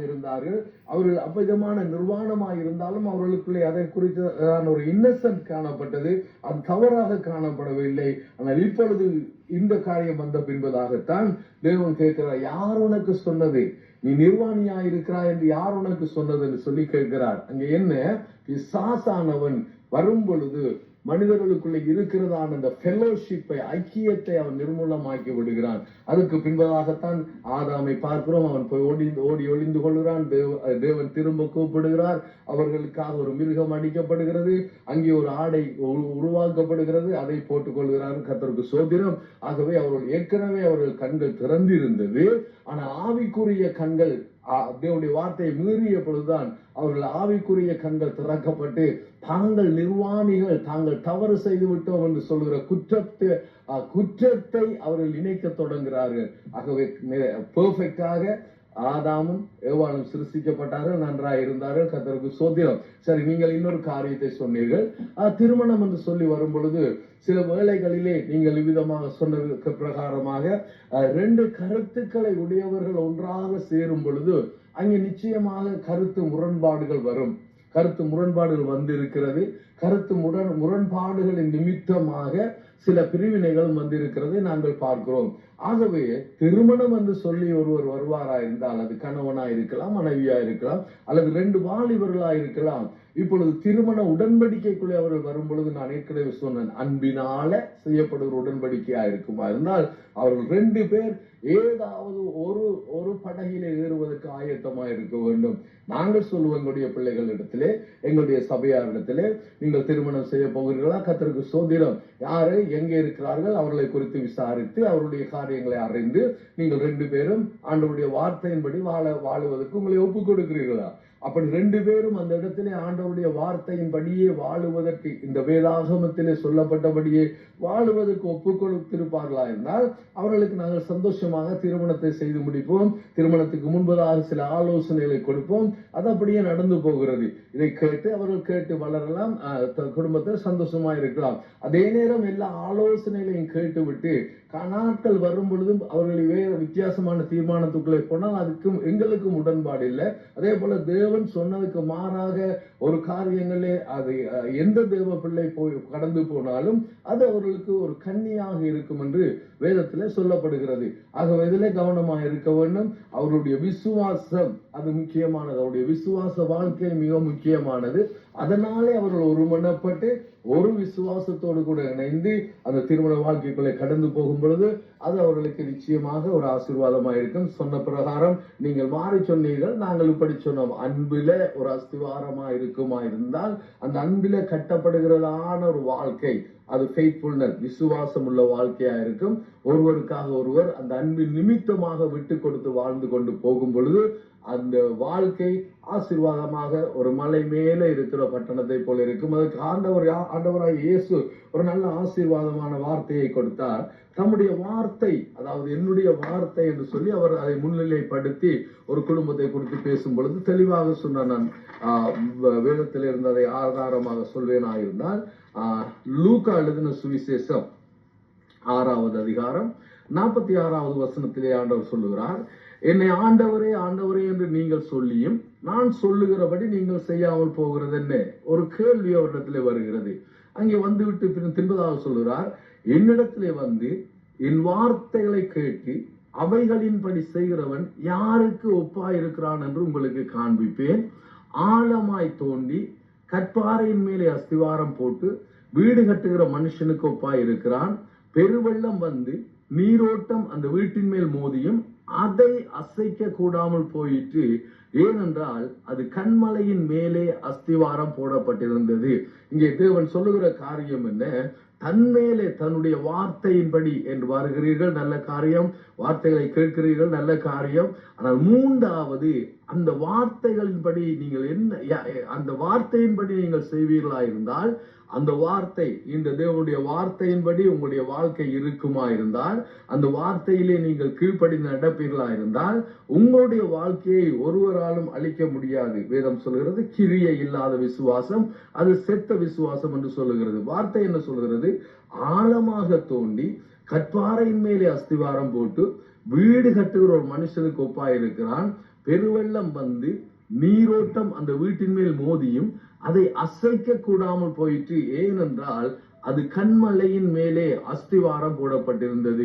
இருந்தார்கள். அவர்கள் அபவிதமான நிர்வாணமாக இருந்தாலும் அவர்களுக்குள்ளே அதை குறித்த ஒரு இன்னசென்ட் காணப்பட்டது. அது தவறாக காணப்படவில்லை. ஆனால் இப்பொழுது இந்த காரியம் வந்த பின்பதாகத்தான் தேவன் கேட்கிறார், யார் உனக்கு சொன்னது, நீ நிர்வாணியா இருக்கிறாய் என்று யார் உனக்கு சொன்னது என்று சொல்லி கேட்கிறார். அங்க என்ன, பிசாசானவன் வரும் பொழுது மனிதர்களுக்குள்ள இருக்கிறதான அந்த ஃபெலோஷிப்பை, ஐக்கியத்தை அவன் நிர்மூலமாக்கி விடுகிறான். அதுக்கு பின்பதாகத்தான் ஆதாமை பார்க்கிறோம். அவன் போய் ஓடி ஒளிந்து கொள்கிறான். தேவன் திரும்ப கூப்பிடுகிறார். அவர்களுக்காக ஒரு மிருகம் அடிக்கப்படுகிறது. அங்கே ஒரு ஆடை உருவாக்கப்படுகிறது. அதை போட்டுக் கொள்கிறார். கர்த்தருக்கு ஸ்தோத்திரம். ஆகவே ஏற்கனவே அவர்கள் கண்கள் திறந்திருந்தது. ஆனா ஆவிக்குரிய கண்கள் தேவனுடைய வார்த்தையை மீறிய பொழுதுதான் அவர்கள் ஆவிக்குரிய கண்கள் திறக்கப்பட்டு தாங்கள் நிர்வாணிகள், தாங்கள் தவறு செய்து விட்டோம் என்று சொல்கிற குற்றத்தை அவர்கள் நினைக்க தொடங்குகிறார்கள். ஆகவே பெர்ஃபெக்டாக ஆதாமும் ஏவாளும் சிருஷ்டிக்கப்பட்டார்கள், நன்றாக இருந்தார்கள். கர்த்தருக்கு ஸ்தோத்திரம். சரி, நீங்கள் இன்னொரு காரியத்தை சொன்னீர்கள். திருமணம் என்று சொல்லி வரும் பொழுது சில வேளைகளிலே நீங்கள் இவ்விதமாக சொன்னதுக்கு பிரகாரமாக ரெண்டு கருத்துக்களை உடையவர்கள் ஒன்றாக சேரும் பொழுது அங்கே நிச்சயமாக கருத்து முரண்பாடுகள் வரும். கருத்து முரண்பாடுகள் வந்திருக்கிறது. கருத்து முரண்பாடுகளின் நிமித்தமாக சில பிரிவினைகளும் வந்திருக்கிறதை நாங்கள் பார்க்கிறோம். ஆகவே திருமணம் என்று சொல்லி ஒருவர் வருவாரா இருந்தால் அது கணவனா இருக்கலாம், மனைவியா இருக்கலாம், அல்லது ரெண்டு வாலிபர்களா இருக்கலாம். இப்பொழுது திருமண உடன்படிக்கைக்குள்ளே அவர்கள் வரும் பொழுது நான் ஏற்கனவே சொன்னேன், அன்பினால செய்யப்படுகிற உடன்படிக்கையா இருக்குமா இருந்தால் அவர்கள் ரெண்டு பேர் ஏதாவது ஒரு படகிலே ஏறுவதற்கு ஆயத்தமா இருக்க வேண்டும். நாங்கள் சொல்லுவோம் எங்களுடைய பிள்ளைகளிடத்திலே, எங்களுடைய சபையாரிடத்திலே, நீங்கள் திருமணம் செய்ய போகிறீர்களா, கர்த்தருக்கு ஸ்தோத்திரம், யாரு எங்கே இருக்கிறார்கள் அவர்களை குறித்து விசாரித்து அவருடைய காரியங்களை அறிந்து நீங்கள் ரெண்டு பேரும் ஆண்டவருடைய வார்த்தையின்படி வாழுவதற்கு உங்களை ஒப்புக் கொடுக்கிறீர்களா? அப்படி ரெண்டு பேரும் அந்த இடத்திலே ஆண்டவருடைய வார்த்தையின்படியே வாழுவதற்கு, இந்த வேதாகமத்திலே சொல்லப்பட்டபடியே வாழுவதற்கு ஒப்புக் கொடுத்திருப்பார்களா என்றால் அவர்களுக்கு நாங்கள் சந்தோஷமாக திருமணத்தை செய்து முடிப்போம். திருமணத்துக்கு முன்பதாக சில ஆலோசனைகளை கொடுப்போம். அது அப்படியே நடந்து போகிறது. இதை கேட்டு அவர்கள் கேட்டு வளரலாம், குடும்பத்தில் சந்தோஷமா இருக்கலாம். அதே நேரம் எல்லா ஆலோசனைகளையும் கேட்டுவிட்டு நாட்கள் வரும் பொழுதும் அவர்கள் வேறு வித்தியாசமான தீர்மானத்துக்குள்ளே போனால் அதுக்கும் எங்களுக்கும் உடன்பாடு இல்லை. அதே போல தேவன் சொன்னதுக்கு மாறாக ஒரு காரியங்களே அது எந்த தேவ பிள்ளை போய் கடந்து போனாலும் அது அவர்களுக்கு ஒரு கண்ணியாக இருக்கும் என்று வேதத்திலே சொல்லப்படுகிறது. ஆகவே இதிலே கவனமாக இருக்க வேண்டும். அவருடைய விசுவாசம் அது முக்கியமானது. அவருடைய விசுவாச வாழ்க்கை மிக முக்கியமானது. அதனாலே அவர்கள் ஒருமனப்பட்டு ஒரு விசுவாசத்தோடு கூட இணைந்து அந்த திருமண வாழ்க்கைக்குள்ளே கடந்து போகும் பொழுது அது அவர்களுக்கு நிச்சயமாக ஒரு ஆசீர்வாதமாக இருக்கும். சொன்ன பிரகாரம் நீங்கள் மாறி சொன்னீர்கள், நாங்கள் இப்படி சொன்னோம். அன்பில ஒரு அஸ்திவாரமா இருக்குமா இருந்தால் அந்த அன்பில கட்டப்படுகிறதான ஒரு வாழ்க்கை அது ஃபெய்த்ஃபுல்னஸ், விசுவாசம் உள்ள வாழ்க்கையா இருக்கும். ஒருவருக்காக ஒருவர் அந்த அன்பின் நிமித்தமாக விட்டு கொடுத்து வாழ்ந்து கொண்டு போகும் பொழுது அந்த வாழ்க்கை ஆசீர்வாதமாக ஒரு மலை மேல இருக்கிற பட்டணத்தை போல இருக்கும். அதுக்கு ஆண்டவராய் இயேசு ஒரு நல்ல ஆசீர்வாதமான வார்த்தையை கொடுத்தார். தம்முடைய வார்த்தை, அதாவது என்னுடைய வார்த்தை என்று சொல்லி அவர் அதை முன்னிலைப்படுத்தி ஒரு குடும்பத்தை குறித்து பேசும் பொழுது தெளிவாக சொன்னார். நான் வேதத்தில் இருந்து அதை ஆதாரமாக சொல்வேனா இருந்தால் லூக்கா எழுதின சுவிசேஷம் 6வது அதிகாரம் 46வது வசனத்திலே ஆண்டவர் சொல்லுகிறார், என்னை ஆண்டவரே ஆண்டவரே என்று நீங்கள் சொல்லியும் நான் சொல்லுகிறபடி நீங்கள் செய்யாமல் போகிறது என்ன? ஒரு கேள்வி அவரிடத்திலே வருகிறது. அங்கே வந்துவிட்டு பின்பதாக சொல்லுகிறார், என்னிடத்திலே வந்து என் வார்த்தைகளை கேட்டு அவைகளின்படி செய்கிறவன் யாருக்கு ஒப்பாயிருக்கிறான் என்று உங்களுக்கு காண்பிப்பேன். ஆழமாய் தோண்டி கற்பாறையின் மேலே அஸ்திவாரம் போட்டு வீடு கட்டுகிற மனுஷனுக்கு ஒப்பாய் இருக்கிறான். பெருவெள்ளம் வந்து நீரோட்டம் அந்த வீட்டின் மேல் மோதியும் அதை அசைக்க கூடாமல் போயிற்று. ஏனென்றால் அது கண்மலையின் மேலே அஸ்திவாரம் போடப்பட்டிருந்தது. இங்கே தேவன் சொல்லுகிற காரியம் என்ன? தன்மேலே தன்னுடைய வார்த்தையின்படி என்று வருகிறீர்கள், நல்ல காரியம். வார்த்தைகளை கேட்கிறீர்கள், நல்ல காரியம். ஆனால் மூன்றாவது, அந்த வார்த்தைகளின்படி நீங்கள் அந்த வார்த்தையின்படி நீங்கள் செய்வீர்களா இருந்தால், அந்த வார்த்தை, இந்த தேவனுடைய வார்த்தையின்படி உங்களுடைய வாழ்க்கை இருக்குமா இருந்தால், அந்த வார்த்தையிலே நீங்கள் கீழ்ப்படி நடப்பீர்களா இருந்தால் உங்களுடைய வாழ்க்கையை ஒருவராலும் அழிக்க முடியாது. வேதம் சொல்கிறது, கிரியை இல்லாத விசுவாசம் அது செத்த விசுவாசம் என்று சொல்லுகிறது. வார்த்தை என்ன சொல்கிறது? ஆழமாக தோண்டி கற்பாறையின் மேலே அஸ்திவாரம் போட்டு வீடு கட்டுகிற ஒரு மனுஷனுக்கு ஒப்பாயிருக்கிறான். பெருவெள்ளம் வந்து நீரோட்டம் அந்த வீட்டின் மேல் மோதியும் அதை அசைக்க கூடாமல் போயிற்று. ஏனென்றால் அது கண்மலையின் மேலே அஸ்திவாரம் போடப்பட்டிருந்தது.